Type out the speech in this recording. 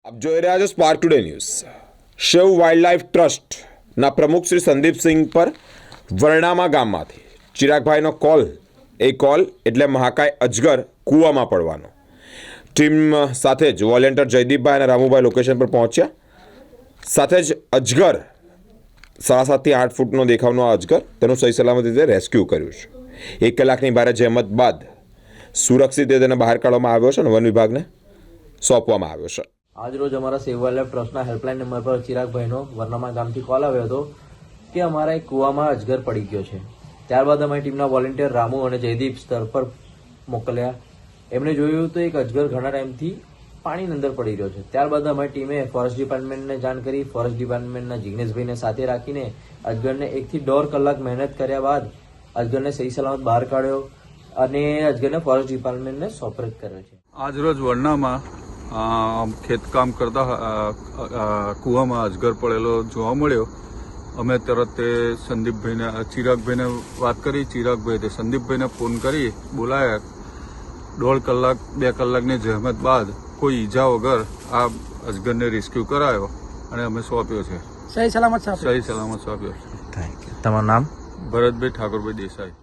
આપ જોઈ રહ્યા છો spark today news. Shiv wildlife ટ્રસ્ટના પ્રમુખ શ્રી સંદીપસિંહ પર વરણામા ગામમાંથી ચિરાગભાઈનો કોલ એટલે મહાકાય અજગર કૂવામાં પડવાનો. ટીમ સાથે જ વોલેન્ટિયર જયદીપભાઈ અને રામુભાઈ લોકેશન પર પહોંચ્યા. સાથે જ અજગર 7.5 થી 8 ફૂટનો દેખાવનો આ અજગર તેનું સહી સલામત રીતે રેસ્ક્યુ કર્યું છે. 1 કલાકની ભારે જહેમત બાદ સુરક્ષિત રીતે તેને બહાર કાઢવામાં આવ્યો છે અને વન વિભાગને સોંપવામાં આવ્યો છે. આજરોજ અમારા સેવ વાઇલ્ડલાઇફ ટ્રસ્ટના હેલ્પલાઇન નંબર પર ચિરાગભાઈનો વરનામા ગામથી કોલ આવ્યો હતો કે અમારા એક કૂવામાં અજગર પડી ગયો છે. ત્યારબાદ અમારી ટીમના વોલેન્ટિયર રામુ અને જયદીપ સ્થળ પર મોકલ્યા. એમણે જોયું તો એક અજગર ઘણા ટાઈમથી પાણીની અંદર પડી રહ્યો છે. ત્યારબાદ અમારી ટીમે ફોરેસ્ટ ડિપાર્ટમેન્ટને જાણ કરી. ફોરેસ્ટ ડિપાર્ટમેન્ટના જિગ્નેશભાઈને સાથે રાખીને અજગરને 1 થી 1.5 કલાક મહેનત કર્યા બાદ અજગરને સહી સલામત બહાર કાઢ્યો અને અજગરને ફોરેસ્ટ ડિપાર્ટમેન્ટને સોપરત કર્યો છે. આજરોજ વરનામાં ખેતકામ કરતા કૂવામાં અજગર પડેલો જોવા મળ્યો. અમે તરત તે સંદીપભાઈને ચિરાગભાઈને વાત કરી. ચિરાગભાઈ તે સંદીપભાઈને ફોન કરી બોલાયા. 1.5 કલાક 2 કલાકની જહેમત બાદ કોઈ ઈજા વગર આ અજગરને રેસ્ક્યુ કરાયો અને અમે સોંપ્યો છે. સહી સલામત સોંપ્યો છે. Thank you. તમારું નામ? ભરતભાઈ ઠાકોરભાઈ દેસાઈ.